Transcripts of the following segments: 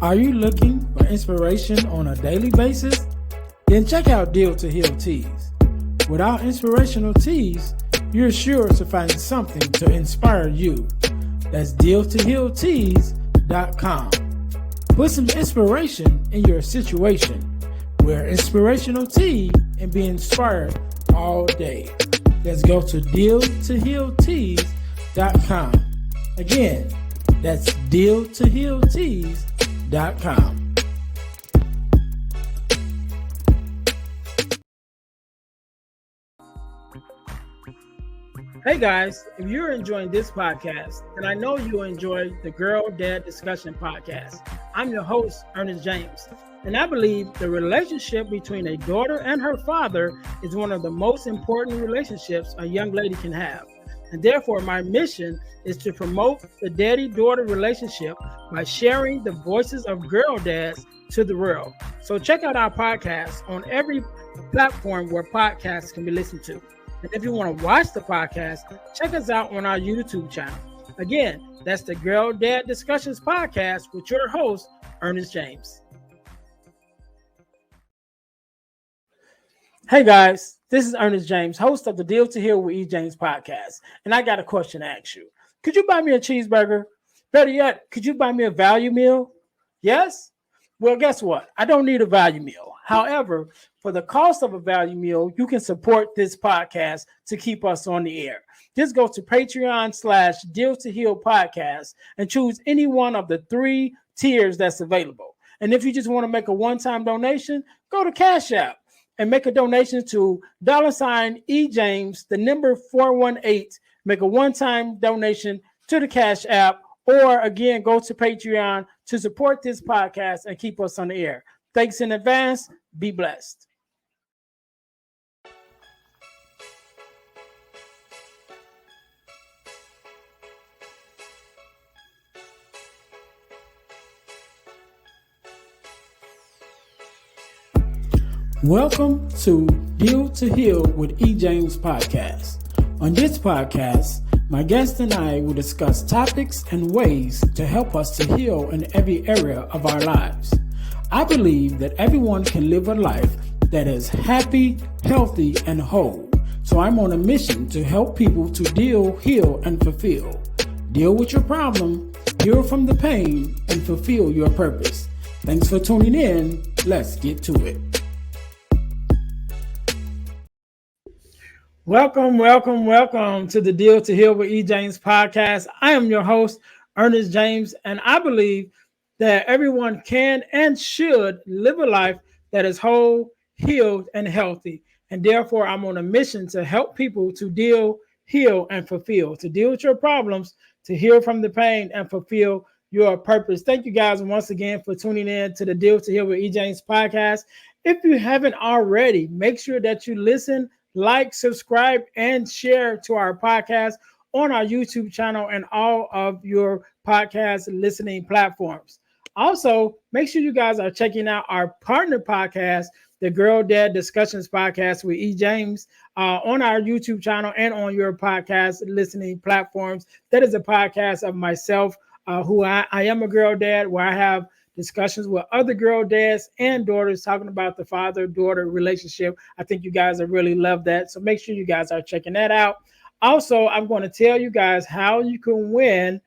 Are you looking for inspiration on a daily basis? Then check out Deal to Heal Teas. With our inspirational teas, you're sure to find something to inspire you. That's dealtohealteas.com. Put some inspiration in your situation. Wear inspirational tea and be inspired all day. Let's go to dealtohealteas.com. Again, that's dealtohealteas.com. Hey guys, if you're enjoying this podcast, then I know you'll enjoy the Girl Dad Discussion podcast. I'm your host, Ernest James, and I believe the relationship between a daughter and her father is one of the most important relationships a young lady can have. And therefore, my mission is to promote the daddy-daughter relationship by sharing the voices of girl dads to the world. So check out our podcast on every platform where podcasts can be listened to. And if you want to watch the podcast, check us out on our YouTube channel. Again, that's the Girl Dad Discussions podcast with your host, Ernest James. Hey guys, this is Ernest James, host of the Deal to Heal with E. James podcast. And I got a question to ask you. Could you buy me a cheeseburger? Better yet, could you buy me a value meal? Yes? Well, guess what? I don't need a value meal. However, for the cost of a value meal, you can support this podcast to keep us on the air. Just go to Patreon/Deal to Heal podcast and choose any one of the 3 tiers that's available. And if you just want to make a one-time donation, go to Cash App and make a donation to $EJames, the number 418. Make a one-time donation to the Cash App, or again, go to Patreon to support this podcast and keep us on the air. Thanks in advance. Be blessed. Welcome to Deal to Heal with E. James podcast. On this podcast, my guest and I will discuss topics and ways to help us to heal in every area of our lives. I believe that everyone can live a life that is happy, healthy, and whole. So I'm on a mission to help people to deal, heal, and fulfill. Deal with your problem, heal from the pain, and fulfill your purpose. Thanks for tuning in. Let's get to it. Welcome to the Deal to Heal with E. James podcast. I am your host, Ernest James, and I believe that everyone can and should live a life that is whole, healed, and healthy. And therefore, I'm on a mission to help people to deal, heal, and fulfill, to deal with your problems, to heal from the pain, and fulfill your purpose. Thank you guys once again for tuning in to the Deal to Heal with E. James podcast. If you haven't already, make sure that you listen, like, subscribe, and share to our podcast on our YouTube channel and all of your podcast listening platforms. Also, make sure you guys are checking out our partner podcast, the Girl Dad Discussions podcast with E. James, on our YouTube channel and on your podcast listening platforms. That is a podcast of myself, who I am a girl dad, where I have discussions with other girl dads and daughters talking about the father-daughter relationship. I think you guys will really love that. So make sure you guys are checking that out. Also, I'm going to tell you guys how you can win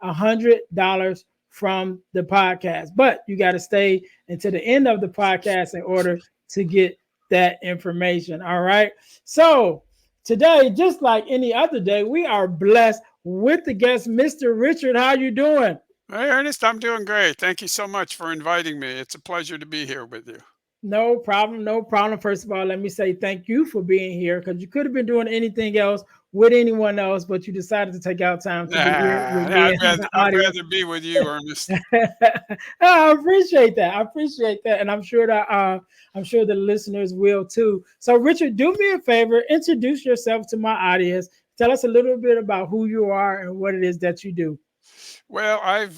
$100 from the podcast, but you got to stay until the end of the podcast in order to get that information. All right. So today, just like any other day, we are blessed with the guest, Mr. Richard. How you doing? Hey, Ernest, I'm doing great. Thank you so much for inviting me. It's a pleasure to be here with you. No problem. No problem. First of all, let me say thank you for being here, because you could have been doing anything else with anyone else, but you decided to take out time to be here with me and the I'd audience. rather be with you, Ernest. I appreciate that. And I'm sure that the listeners will too. So, Richard, do me a favor. Introduce yourself to my audience. Tell us a little bit about who you are and what it is that you do. Well, I've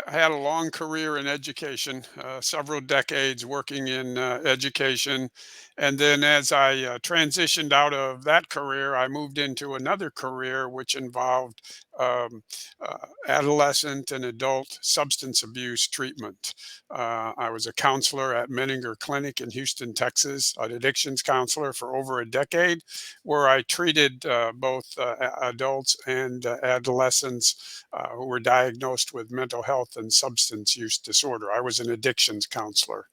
had a long career in education, several decades working in education. And then as I transitioned out of that career, I moved into another career which involved um, adolescent and adult substance abuse treatment. I was a counselor at Menninger Clinic in Houston, Texas, an addictions counselor for over a decade, where I treated both adults and adolescents who were diagnosed with mental health and substance use disorder. I was an addictions counselor.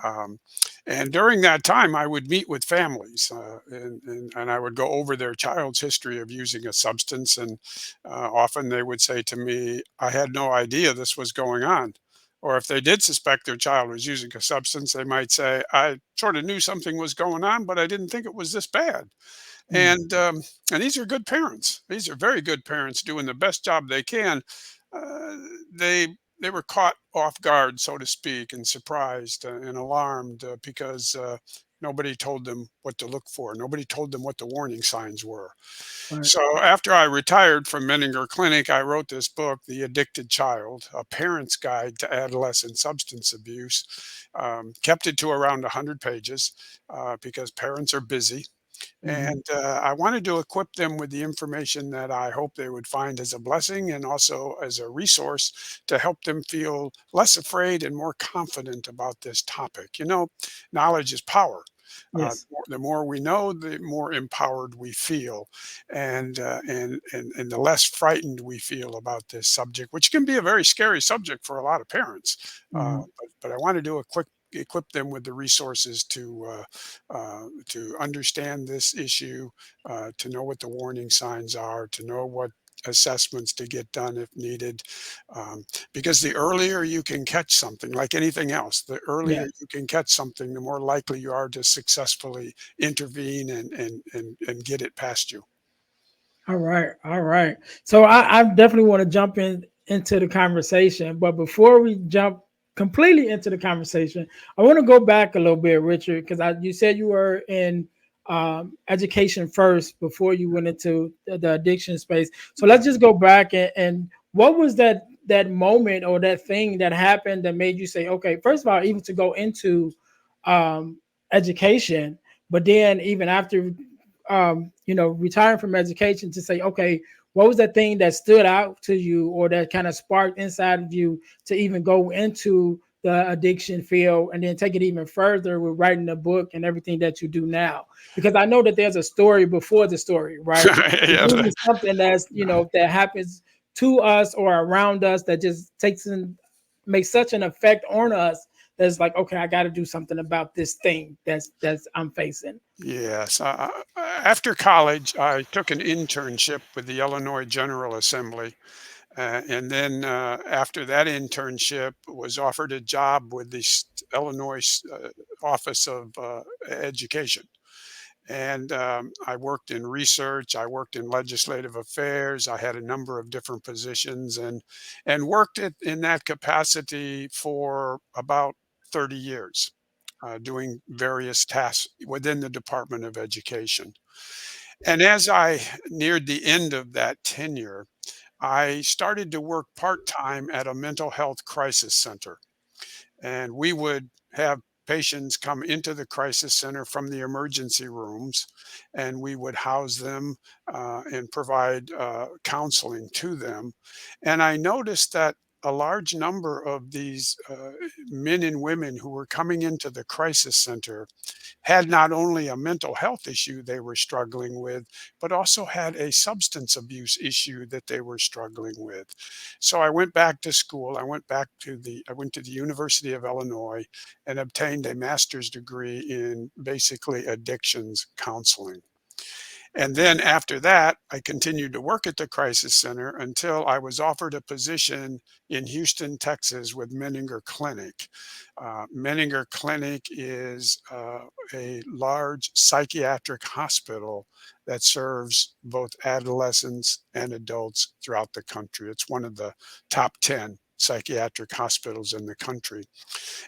Um, and during that time, I would meet with families and I would go over their child's history of using a substance. And often they would say to me, I had no idea this was going on. Or if they did suspect their child was using a substance, they might say, I sort of knew something was going on, but I didn't think it was this bad. Mm, And these are good parents. These are very good parents doing the best job they can. Uh, they were caught off guard, so to speak, and surprised and alarmed because nobody told them what to look for. Nobody told them what the warning signs were. right. So after I retired from Menninger Clinic, I wrote this book, The Addicted Child: A Parent's Guide to Adolescent Substance Abuse. Kept it to around 100 pages because parents are busy, Hmm. and I wanted to equip them with the information that I hope they would find as a blessing and also as a resource to help them feel less afraid and more confident about this topic. You know, knowledge is power. Yes. The more we know, the more empowered we feel, and the less frightened we feel about this subject, which can be a very scary subject for a lot of parents. Hmm. But I want to do a quick equip them with the resources to understand this issue, to know what the warning signs are, to know what assessments to get done if needed. Because the earlier you can catch something, like anything else, the earlier Yes. you can catch something, the more likely you are to successfully intervene and get it past you. All right, all right. So I definitely want to jump into the conversation, but before we jump completely into the conversation, I want to go back a little bit, Richard, because you said you were in education first before you went into the addiction space. So let's just go back and what was that moment or that thing that happened that made you say, okay, first of all, even to go into education, but then even after retiring from education to say, okay, what was that thing that stood out to you or that kind of sparked inside of you to even go into the addiction field and then take it even further with writing a book and everything that you do now? Because I know that there's a story before the story, right? It's Yeah, usually something that's, that happens to us or around us that just makes such an effect on us that's like, okay, I got to do something about this thing that's I'm facing. yes. After college, I took an internship with the Illinois General Assembly. And then after that internship, was offered a job with the Illinois Office of Education. And I worked in research. I worked in legislative affairs. I had a number of different positions and worked in that capacity for about 30 years, doing various tasks within the Department of Education. And as I neared the end of that tenure, I started to work part time at a mental health crisis center. And we would have patients come into the crisis center from the emergency rooms, and we would house them and provide counseling to them. And I noticed that a large number of these men and women who were coming into the crisis center had not only a mental health issue they were struggling with, but also had a substance abuse issue that they were struggling with. So I went back to school. I went to the University of Illinois and obtained a master's degree in basically addictions counseling. And then after that, I continued to work at the crisis center until I was offered a position in Houston, Texas with Menninger Clinic. Menninger Clinic is a large psychiatric hospital that serves both adolescents and adults throughout the country. It's one of the top 10 psychiatric hospitals in the country.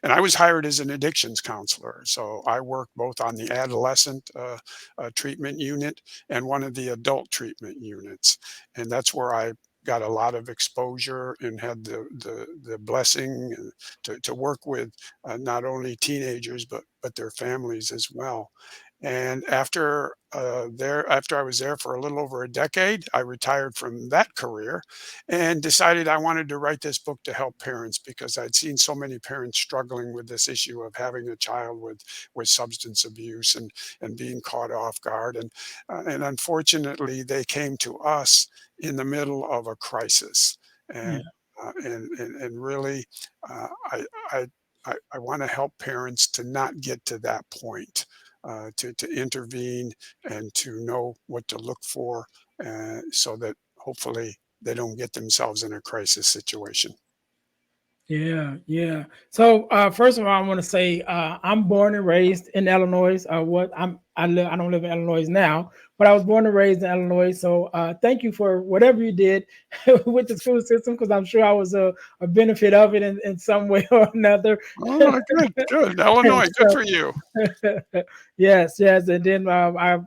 And I was hired as an addictions counselor. So I worked both on the adolescent treatment unit and one of the adult treatment units. And that's where I got a lot of exposure and had the blessing to work with not only teenagers, but their families as well. And after I was there for a little over a decade, I retired from that career and decided I wanted to write this book to help parents because I'd seen so many parents struggling with this issue of having a child with substance abuse and being caught off guard. And unfortunately, they came to us in the middle of a crisis. Yeah. And really, I, I, I want to help parents to not get to that point, to intervene and to know what to look for, so that hopefully they don't get themselves in a crisis situation. Yeah, yeah. So first of all, I want to say I'm born and raised in Illinois. I don't live in Illinois now, but I was born and raised in Illinois. So thank you for whatever you did with the school system, because I'm sure I was a benefit of it in some way or another. Oh, good, good. Illinois, good So for you. yes, yes, and then I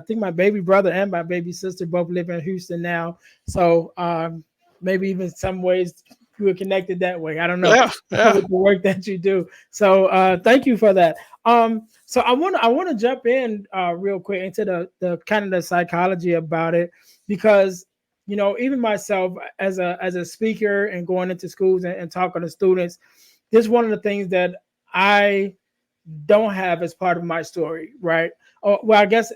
think my baby brother and my baby sister both live in Houston now. So maybe even some ways we were connected that way. I don't know Yeah, yeah. with the work that you do. So thank you for that. So I want to jump in real quick into the kind of the psychology about it, because even myself as a speaker and going into schools and talking to students, this is one of the things that I don't have as part of my story, right? Oh, well, I guess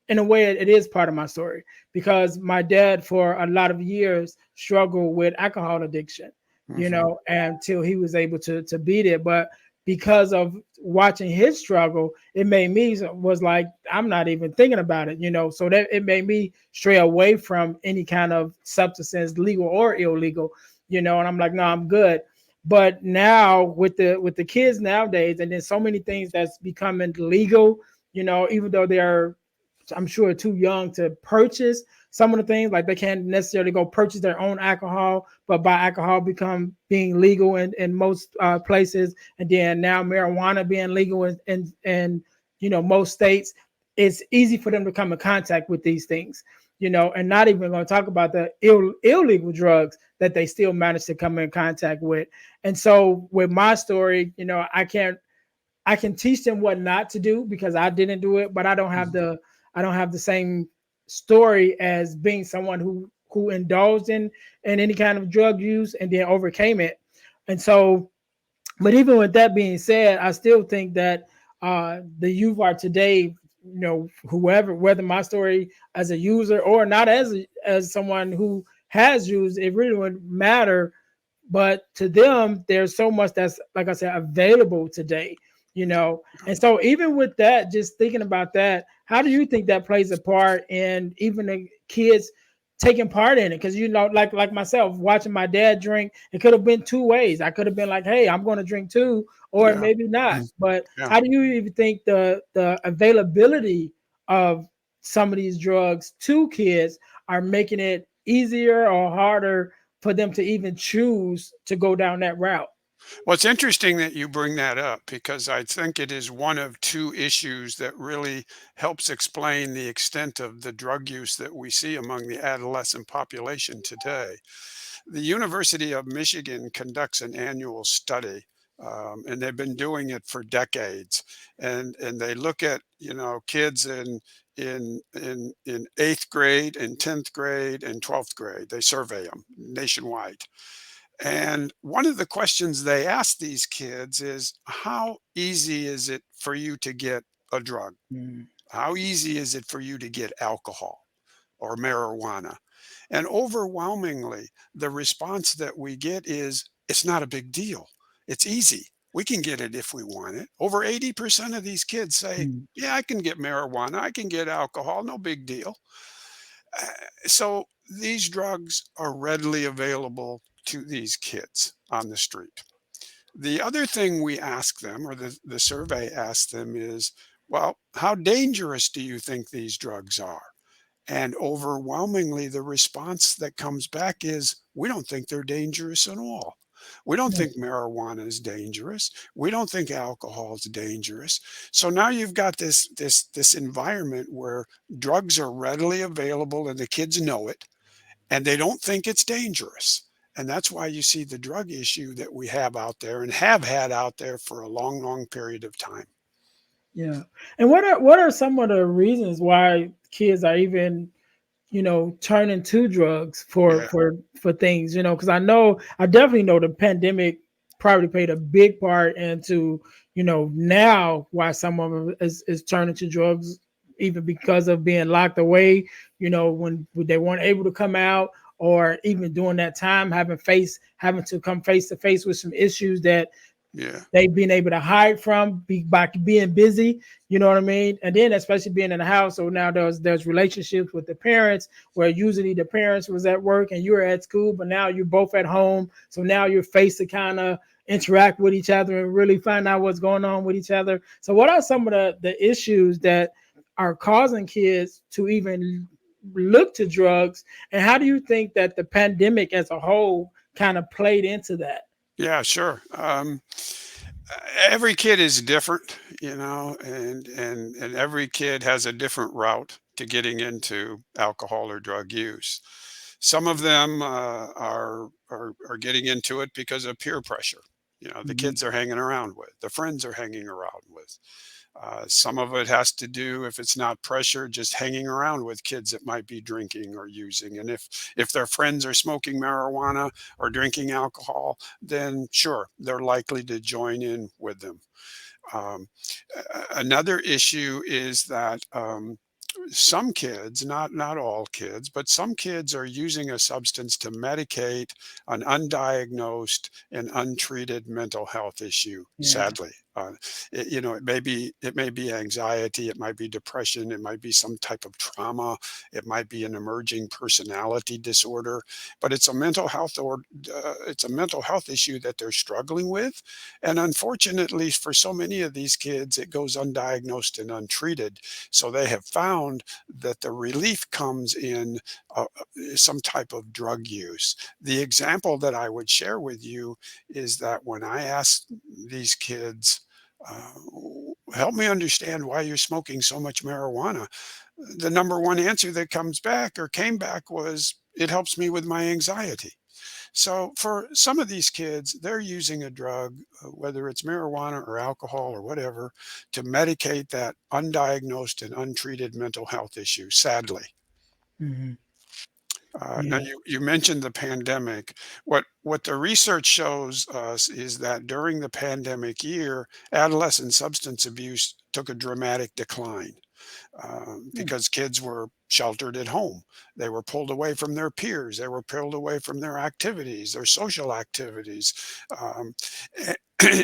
in a way it is part of my story, because my dad for a lot of years struggled with alcohol addiction, Mhm. until he was able to beat it. But because of watching his struggle, it made me was like, I'm not even thinking about it, so that it made me stray away from any kind of substances, legal or illegal, and I'm like, no, I'm good. But now with the kids nowadays, and there's so many things that's becoming legal, even though they're, I'm sure, too young to purchase some of the things. Like they can't necessarily go purchase their own alcohol, but buy alcohol become being legal in most places. And then now marijuana being legal in most states, it's easy for them to come in contact with these things. And not even going to talk about the illegal drugs that they still manage to come in contact with. And so with my story, I can teach them what not to do because I didn't do it, but Mhm. I don't have the same story as being someone who indulged in any kind of drug use and then overcame it. And so, but even with that being said, I still think that the youth are today, whoever, whether my story as a user or not as someone who has used, it really wouldn't matter. But to them, there's so much that's, like I said, available today, and so even with that, just thinking about that, how do you think that plays a part in even the kids taking part in it? Because like myself, watching my dad drink, it could have been two ways. I could have been like, hey, I'm going to drink too, or Yeah. maybe not. Mhm. But Yeah. how do you even think the availability of some of these drugs to kids are making it easier or harder for them to even choose to go down that route? Well, it's interesting that you bring that up because I think it is one of two issues that really helps explain the extent of the drug use that we see among the adolescent population today. The University of Michigan conducts an annual study, and they've been doing it for decades. And they look at kids in eighth grade and 10th grade and 12th grade. They survey them nationwide. And one of the questions they ask these kids is, how easy is it for you to get a drug? Mm, How easy is it for you to get alcohol or marijuana? And overwhelmingly, the response that we get is, it's not a big deal. It's easy. We can get it if we want it. Over 80% of these kids say, mm, yeah, I can get marijuana. I can get alcohol. No big deal. Uh, So these drugs are readily available to these kids on the street. The other thing we ask them, or the survey asks them, is, well, how dangerous do you think these drugs are? And overwhelmingly, the response that comes back is, we don't think they're dangerous at all. We don't mm, think marijuana is dangerous. We don't think alcohol is dangerous. So now you've got this environment where drugs are readily available and the kids know it and they don't think it's dangerous. And that's why you see the drug issue that we have out there and have had out there for a long, long period of time. Yeah. And what are some of the reasons why kids are even turning to drugs Yeah, for things, because I definitely know the pandemic probably played a big part into, now why some of them is turning to drugs, even because of being locked away, when they weren't able to come out, or even during that time having to come face to face with some issues that yeah, they being able to hide from by being busy, you know what I mean? And then especially being in the house. So now there's relationships with the parents where usually the parents was at work and you were at school, but now you're both at home. So now you're faced to kind of interact with each other and really find out what's going on with each other. So what are some of the issues that are causing kids to even look to drugs? And how do you think that the pandemic as a whole kind of played into that? yeah, sure. Every kid is different, and every kid has a different route to getting into alcohol or drug use. Some of them are getting into it because of peer pressure. The Mhm. kids are hanging around with, the friends are hanging around with. Some of it has to do, if it's not pressure, just hanging around with kids that might be drinking or using. And if their friends are smoking marijuana or drinking alcohol, then sure, they're likely to join in with them. Um, Another issue is that some kids, not all kids, but some kids are using a substance to medicate an undiagnosed and untreated mental health issue. Yeah. Sadly, it may be anxiety, it might be depression, it might be some type of trauma, it might be an emerging personality disorder, but it's a mental health issue that they're struggling with, and unfortunately, for so many of these kids, it goes undiagnosed and untreated. So they have found that the relief comes in some type of drug use. The example that I would share with you is that when I ask these kids, uh, help me understand why you're smoking so much marijuana, the number one answer that comes back or came back was, it helps me with my anxiety. So for some of these kids, they're using a drug, whether it's marijuana or alcohol or whatever, to medicate that undiagnosed and untreated mental health issue, sadly. Hmm. Now, Yeah. you mentioned the pandemic. What the research shows us is that during the pandemic year, adolescent substance abuse took a dramatic decline, because kids were sheltered at home. They were pulled away from their peers. They were pulled away from their activities, their social activities. Um, a-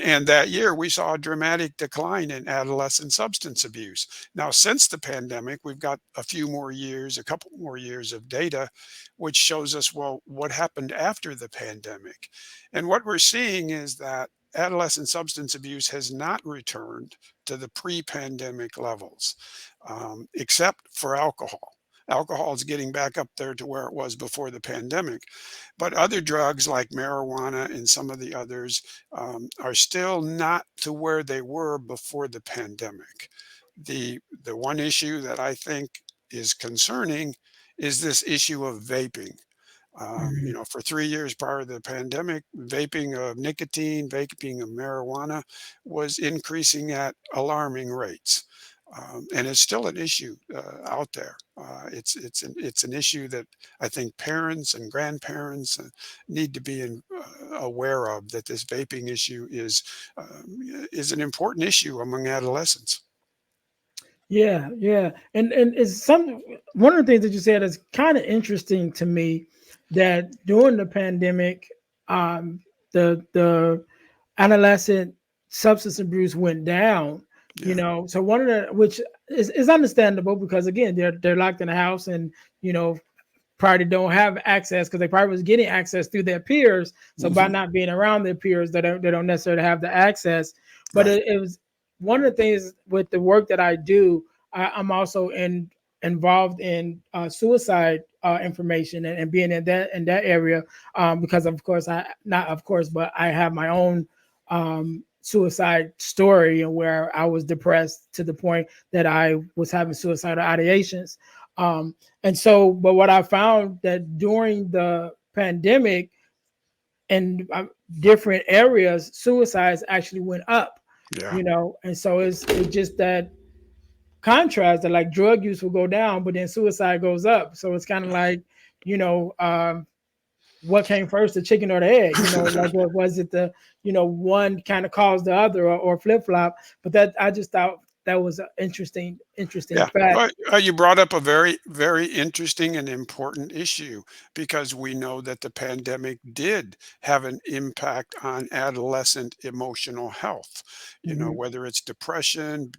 and that year, we saw a dramatic decline in adolescent substance abuse. Now, since the pandemic, we've got a couple more years of data, which shows us, well, what happened after the pandemic. And what we're seeing is that adolescent substance abuse has not returned to the pre pandemic levels, except for alcohol. Alcohol is getting back up there to where it was before the pandemic. But other drugs like marijuana and some of the others are still not to where they were before the pandemic. The one issue that I think is concerning is this issue of vaping. Hmm. For 3 years prior to the pandemic, vaping of nicotine, vaping of marijuana was increasing at alarming rates. And it's still an issue out there. It's an issue that I think parents and grandparents need to be aware of. That this vaping issue is an important issue among adolescents. Yeah, yeah, and it's some one of the things that you said is kind of interesting to me, that during the pandemic, um, the adolescent substance abuse went down. Yeah. So one of the which is understandable, because again they're locked in the house, and you know probably don't have access, because they probably was getting access through their peers. So by Hmm. not being around their peers, they don't necessarily have the access. But Right. it was one of the things with the work that I do. I'm also involved in suicide information, and being in that area, because of course I not of course, but I have my own suicide story, and where I was depressed to the point that I was having suicidal ideations. Um, and so, but what I found that during the pandemic, in different areas, suicides actually went up. Yeah. you know. And so it's just that contrast that like drug use will go down, but then suicide goes up. So it's kind of like, you know, what came first, the chicken or the egg? You know, like what was it, the, you know, one kind of caused the other, or flip flop. But that, I just thought that was an interesting Yeah, fact. well, you brought up a very, very interesting and important issue because we know that the pandemic did have an impact on adolescent emotional health. You know, Hmm. whether it's depression,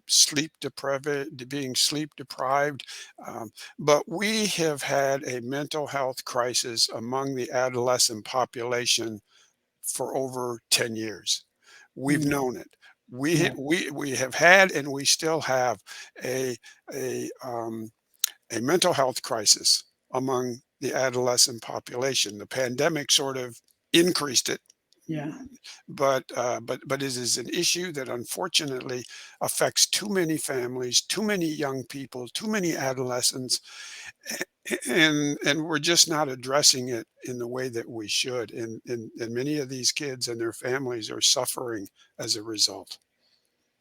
being sleep deprived, um, but we have had a mental health crisis among the adolescent population for over 10 years. We've Mm, known it. yeah, We have had and we still have a a um, a mental health crisis among the adolescent population. The pandemic sort of increased it, yeah, but it is an issue that unfortunately affects too many families, too many young people, too many adolescents, and we're just not addressing it in the way that we should, and many of these kids and their families are suffering as a result.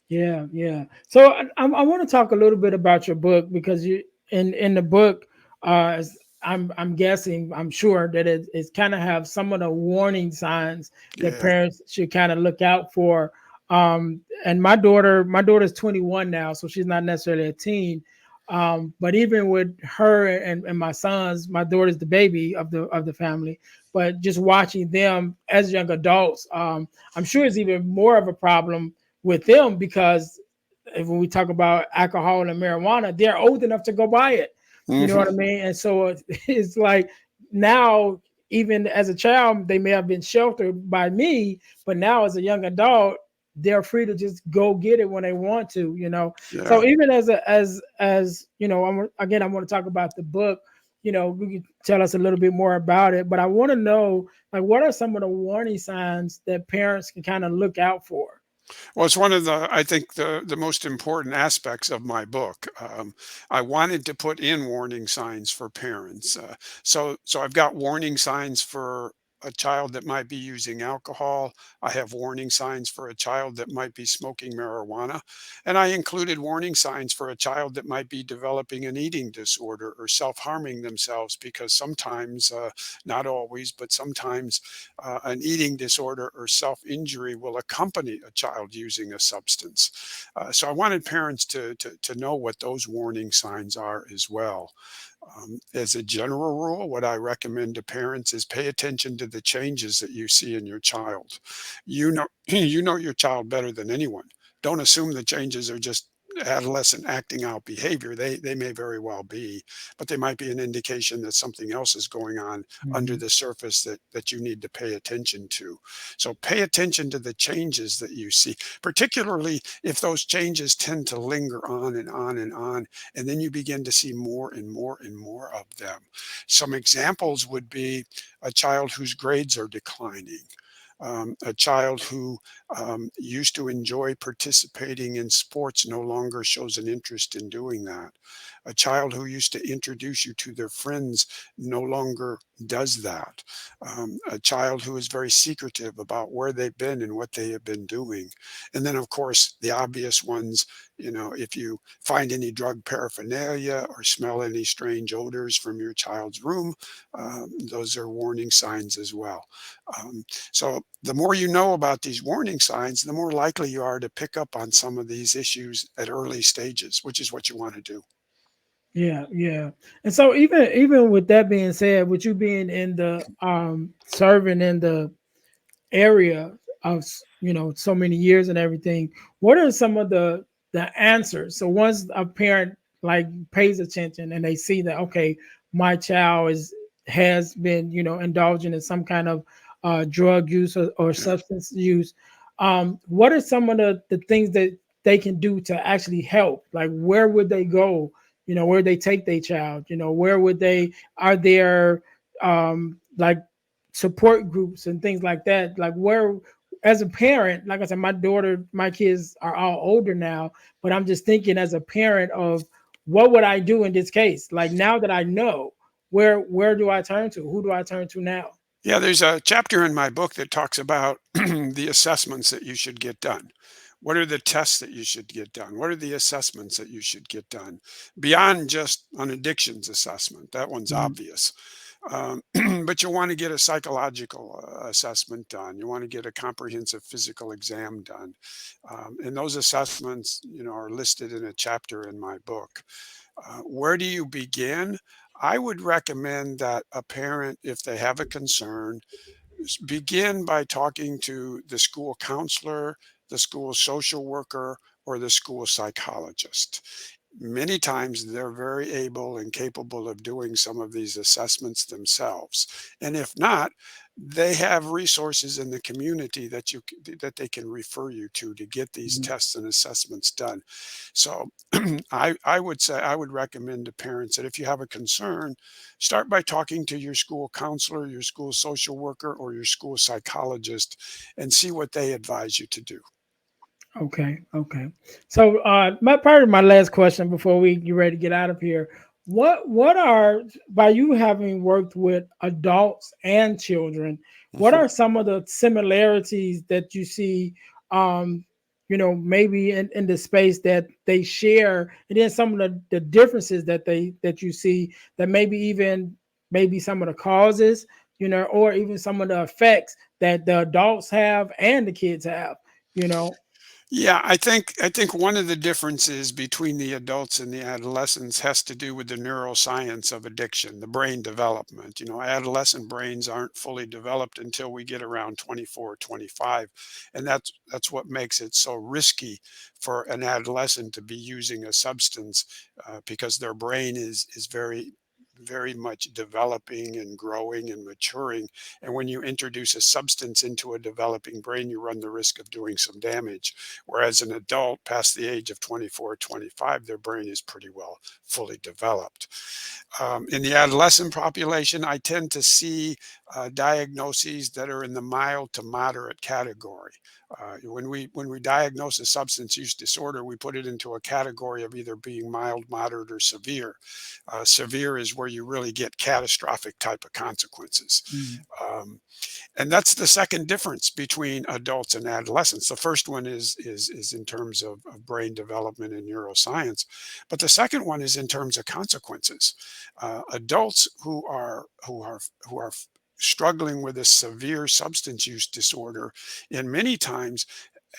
yeah, yeah. So I want to talk a little bit about your book, because you, in the book, I'm guessing, I'm sure that it's kind of have some of the warning signs that Yeah. parents should kind of look out for. And my daughter's 21 now, so she's not necessarily a teen. But even with her and my sons, my daughter's the baby of the family. But just watching them as young adults, I'm sure it's even more of a problem with them, because when we talk about alcohol and marijuana, they're old enough to go buy it. You know what I Hmm. mean? And so it's like now, even as a child, they may have been sheltered by me, but now as a young adult, they're free to just go get it when they want to, you know. Yeah. So even as you know, again, I want to talk about the book. You know, we can tell us a little bit more about it, but I want to know, like, what are some of the warning signs that parents can kind of look out for? Well, it's one of the, I think, the most important aspects of my book. I wanted to put in warning signs for parents. So I've got warning signs for a child that might be using alcohol. I have warning signs for a child that might be smoking marijuana. And I included warning signs for a child that might be developing an eating disorder or self-harming themselves, because sometimes, not always, but sometimes an eating disorder or self injury will accompany a child using a substance. So I wanted parents to know what those warning signs are as well. As a general rule, what I recommend to parents is pay attention to the changes that you see in your child. You know, you know your child better than anyone. Don't assume the changes are just adolescent acting out behavior. They may very well be, but they might be an indication that something else is going on under Mhm. the surface that you need to pay attention to. So pay attention to the changes that you see, particularly if those changes tend to linger on and on and on, and then you begin to see more and more and more of them. Some examples would be a child whose grades are declining. A child who used to enjoy participating in sports no longer shows an interest in doing that. A child who used to introduce you to their friends no longer does that. A child who is very secretive about where they've been and what they have been doing. And then, of course, the obvious ones, you know, if you find any drug paraphernalia or smell any strange odors from your child's room, those are warning signs as well. So the more you know about these warning signs, the more likely you are to pick up on some of these issues at early stages, which is what you want to do. Yeah, yeah. And so even with that being said, with you being in the serving in the area of you know, so many years and everything, what are some of the answers? So once a parent like pays attention and they see that, okay, my child is has been, you know, indulging in some kind of drug use or Yeah. substance use, what are some of the things that they can do to actually help? Like, where would they go? You know, where they take their child? You know, where would they, are there like support groups and things like that? Like, where, as a parent, like I said, my kids are all older now, but I'm just thinking as a parent of what would I do in this case? Like, now that I know, where do I turn to? Who do I turn to now? Yeah, there's a chapter in my book that talks about the assessments that you should get done. What are the tests that you should get done? What are the assessments that you should get done beyond just an addictions assessment? That one's Mhm. obvious. Um, but you want to get a psychological assessment done. You want to get a comprehensive physical exam done. And those assessments, are listed in a chapter in my book. Where do you begin? I would recommend that a parent, if they have a concern, begin by talking to the school counselor, the school social worker, or the school psychologist. Many times they're very able and capable of doing some of these assessments themselves. And if not, they have resources in the community that they can refer you to get these Mhm. tests and assessments done. So I would say I would recommend to parents that if you have a concern, start by talking to your school counselor, your school social worker, or your school psychologist and see what they advise you to do. Okay, okay. So, my part of my last question before we get ready to get out of here, what are, by you having worked with adults and children, what Mhm. are some of the similarities that you see, um, maybe in the space that they share, and then some of the differences that you see, that maybe some of the causes, or even some of the effects that the adults have and the kids have, you know? Yeah, I think one of the differences between the adults and the adolescents has to do with the neuroscience of addiction, the brain development. Adolescent brains aren't fully developed until we get around 24, 25, and that's what makes it so risky for an adolescent to be using a substance because their brain is very much developing and growing and maturing. And when you introduce a substance into a developing brain, you run the risk of doing some damage. Whereas an adult past the age of 24, 25, their brain is pretty well fully developed. In the adolescent population, I tend to see diagnoses that are in the mild to moderate category. When we diagnose a substance use disorder, we put it into a category of either being mild, moderate, or severe. Severe is where you really get catastrophic type of consequences. Mhm. Um, and that's the second difference between adults and adolescents. The first one is in terms of brain development and neuroscience, but the second one is in terms of consequences. Adults who are struggling with a severe substance use disorder, and many times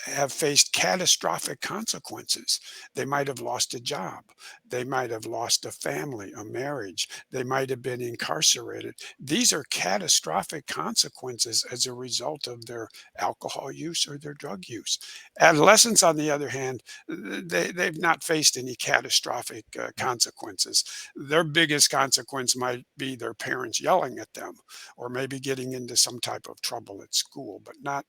have faced catastrophic consequences. They might have lost a job. They might have lost a family, a marriage. They might have been incarcerated. These are catastrophic consequences as a result of their alcohol use or their drug use. Adolescents, on the other hand, they've not faced any catastrophic consequences. Their biggest consequence might be their parents yelling at them or maybe getting into some type of trouble at school, but not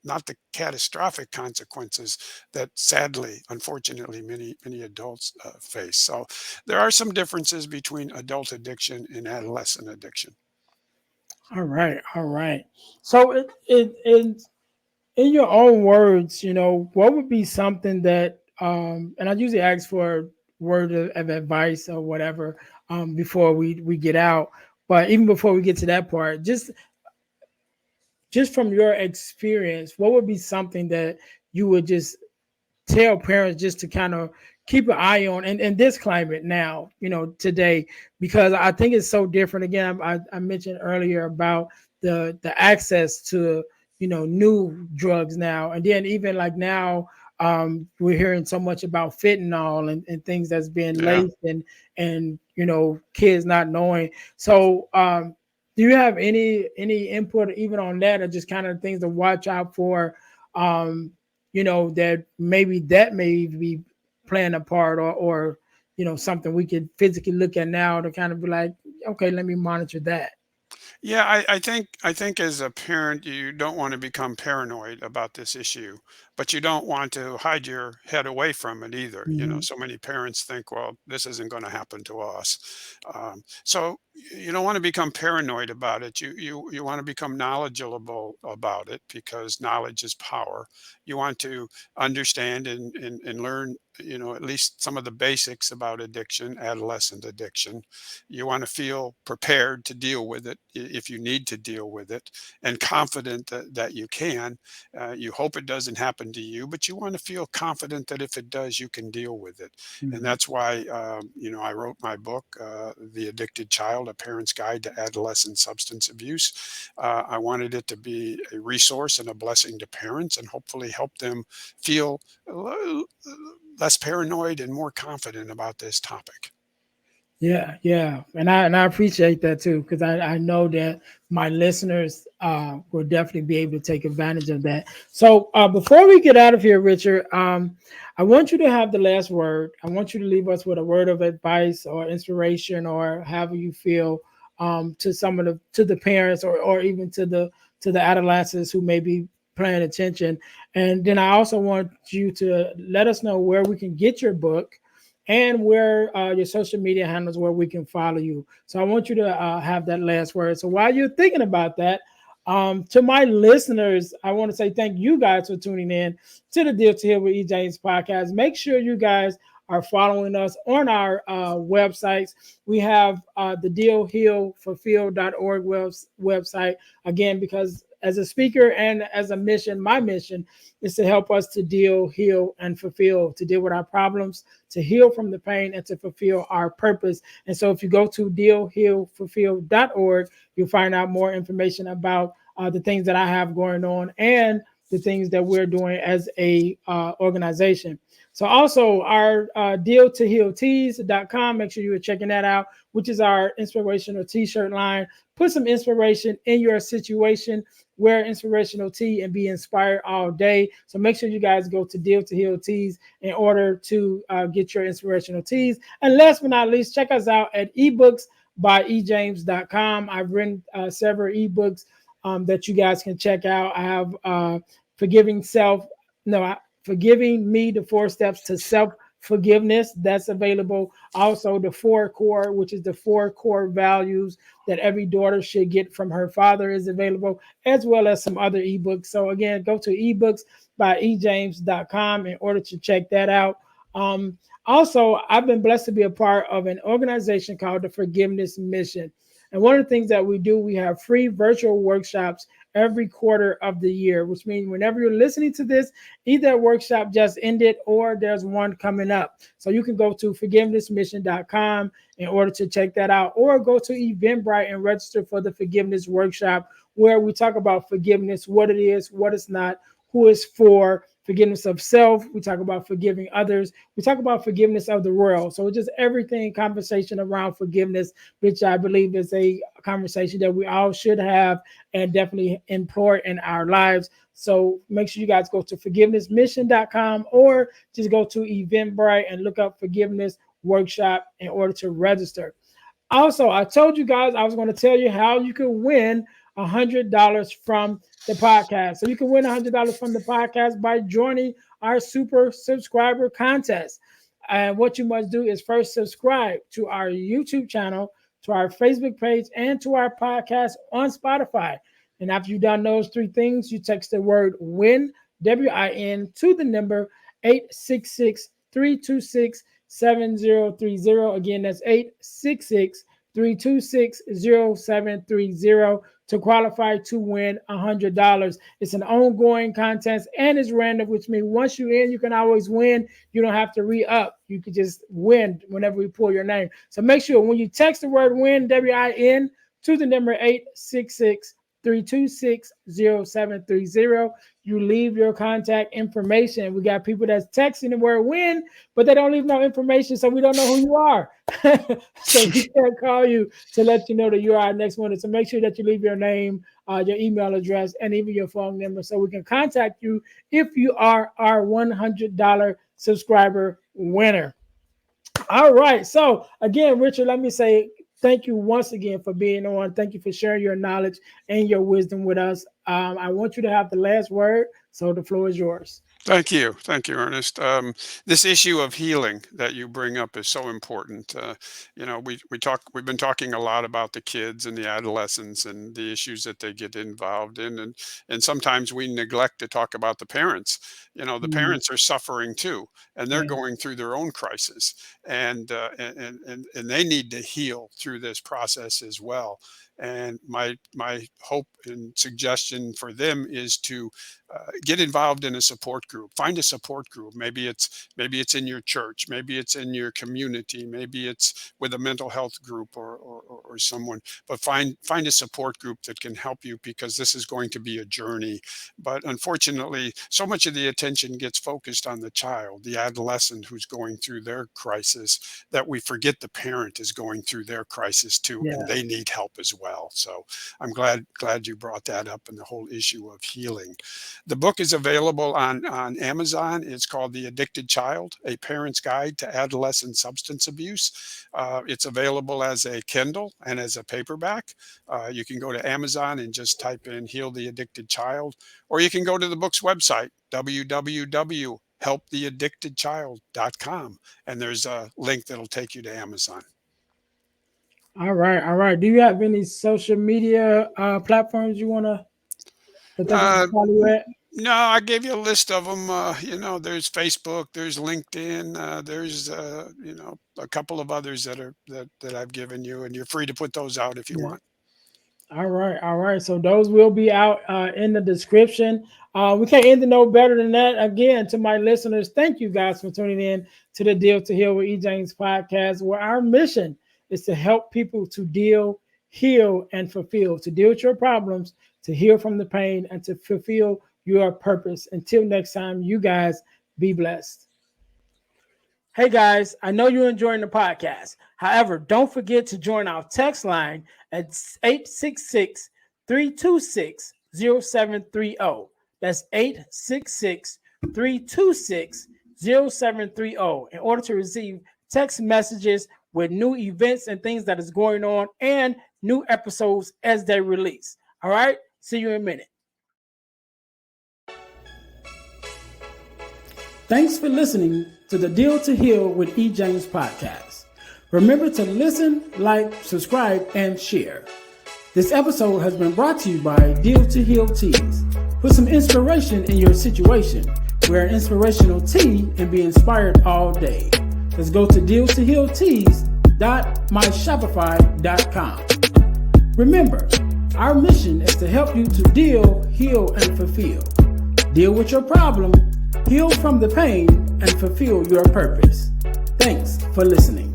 the catastrophic consequences that sadly, unfortunately, many adults face. So there are some differences between adult addiction and adolescent addiction. All right, all right. So, in your own words, what would be something that, and I usually ask for a word of advice or whatever, before we get out. But even before we get to that part, just from your experience, what would be something that you would just tell parents just to kind of keep an eye on in this climate now, today, because I think it's so different. Again, I mentioned earlier about the access to, new drugs now, and then even like now, we're hearing so much about fentanyl and things that's being Yeah. laced, and kids not knowing. So, do you have any input even on that, or just kind of things to watch out for, um that maybe that may be playing a part, or something we could physically look at now to kind of be like, okay, let me monitor that. Yeah, I think as a parent, you don't want to become paranoid about this issue, but you don't want to hide your head away from it either. Hmm. So many parents think, well, this isn't going to happen to us. So you don't want to become paranoid about it. You want to become knowledgeable about it because knowledge is power. You want to understand and learn, at least some of the basics about addiction, adolescent addiction. You want to feel prepared to deal with it if you need to deal with it, and confident that you can. You hope it doesn't happen happen to you, but you want to feel confident that if it does, you can deal with it. And Mhm. that's why, I wrote my book, The Addicted Child: A Parent's Guide to Adolescent Substance Abuse. I wanted it to be a resource and a blessing to parents, and hopefully help them feel less paranoid and more confident about this topic. Yeah, yeah, and I appreciate that too, because I know that my listeners will definitely be able to take advantage of that. So before we get out of here, Richard, I want you to have the last word. I want you to leave us with a word of advice or inspiration or however you feel, to some of the parents, or even to the adolescents who may be paying attention. And then I also want you to let us know where we can get your book and where your social media handles where we can follow you. So I want you to have that last word. So while you're thinking about that, to my listeners, I want to say thank you guys for tuning in to the Deal to Heal with E. James podcast. Make sure you guys are following us on our websites. We have the dealhealfulfill.org website, again, because as a speaker and as a mission, my mission is to help us to deal, heal, and fulfill, to deal with our problems, to heal from the pain, and to fulfill our purpose. And so if you go to dealhealfulfill.org, you'll find out more information about the things that I have going on and the things that we're doing as a organization. So also our deal to heal tees.com, make sure you are checking that out, which is our inspirational t-shirt line. Put some inspiration in your situation, wear inspirational tee, and be inspired all day. So make sure you guys go to Deal to Heal Tees in order to get your inspirational tees. And last but not least, check us out at ebooks by ejames.com. I've written several ebooks that you guys can check out. I have Forgiving Self, no, Forgiving Me, the 4 Steps to Self Forgiveness. That's available. Also, the 4 Core, which is the 4 core values that every daughter should get from her father, is available, as well as some other ebooks. So again, go to ebooks by ejames.com in order to check that out. Also, I've been blessed to be a part of an organization called the Forgiveness Mission. And one of the things that we do, we have free virtual workshops every quarter of the year, which means whenever you're listening to this, either a workshop just ended or there's one coming up. So you can go to forgivenessmission.com in order to check that out, or go to Eventbrite and register for the forgiveness workshop, where we talk about forgiveness, what it is, what it's not, who it's for, forgiveness of self. We talk about forgiving others. We talk about forgiveness of the world. So it's just everything, conversation around forgiveness, which I believe is a conversation that we all should have and definitely employ in our lives. So make sure you guys go to forgivenessmission.com, or just go to Eventbrite and look up forgiveness workshop in order to register. Also, I told you guys I was going to tell you how you can win $100 from the podcast. So you can win $100 from the podcast by joining our super subscriber contest. And what you must do is first subscribe to our YouTube channel, to our Facebook page, and to our podcast on Spotify. And after you've done those 3 things, you text the word WIN, WIN, to the number 866-326-7030. Again, that's 866-326-0730 to qualify to win $100. It's an ongoing contest and it's random, which means once you're in, you can always win. You don't have to re-up. You can just win whenever we pull your name. So make sure when you text the word WIN, WIN, to the number 866-326-0730, you leave your contact information. We got people that's texting the word WIN, but they don't leave no information, so we don't know who you are. So we can't call you to let you know that you're our next winner. So make sure that you leave your name, your email address, and even your phone number, so we can contact you if you are our $100 subscriber winner. All right. So again, Richard, let me say thank you once again for being on. Thank you for sharing your knowledge and your wisdom with us. I want you to have the last word, so the floor is yours. Thank you, Ernest. This issue of healing that you bring up is so important. We've been talking a lot about the kids and the adolescents and the issues that they get involved in, and sometimes we neglect to talk about the parents. The Mm, parents are suffering too, and they're yeah. going through their own crisis, and they need to heal through this process as well. And my hope and suggestion for them is to get involved in a support group. Find a support group. Maybe it's in your church, maybe it's in your community, maybe it's with a mental health group or someone. But find a support group that can help you, because this is going to be a journey. But unfortunately, so much of the attention gets focused on the child, the adolescent who's going through their crisis, that we forget the parent is going through their crisis too, and Yeah. they need help as well. So I'm glad you brought that up, and the whole issue of healing. The book is available on Amazon. It's called The Addicted Child: A Parent's Guide to Adolescent Substance Abuse. It's available as a Kindle and as a paperback. You can go to Amazon and just type in "Heal the Addicted Child," or you can go to the book's website, www.helptheaddictedchild.com, and there's a link that'll take you to Amazon. All right, all right. Do you have any social media platforms you want to that they can Uh, follow you at? no, I gave you a list of them. There's Facebook, there's LinkedIn, there's a couple of others that I've given you, and you're free to put those out if you Yeah. want. All right, all right. So those will be out in the description. We can't end it no better than that. Again, to my listeners, thank you guys for tuning in to the Deal to Heal with E. James podcast, where our mission is to help people to deal, heal, and fulfill, to deal with your problems, to heal from the pain, and to fulfill your purpose. Until next time, you guys be blessed. Hey guys, I know you're enjoying the podcast. However, don't forget to join our text line at 866-326-0730. That's 866-326-0730 in order to receive text messages with new events and things that is going on and new episodes as they release. All right, see you in a minute. Thanks for listening to the Deal to Heal with E. James podcast. Remember to listen, like, subscribe, and share. This episode has been brought to you by Deal to Heal Teas. Put some inspiration in your situation. Wear an inspirational tea and be inspired all day. Let's go to dealtohealteas.myshopify.com. Remember, our mission is to help you to deal, heal, and fulfill. Deal with your problem, heal from the pain, and fulfill your purpose. Thanks for listening.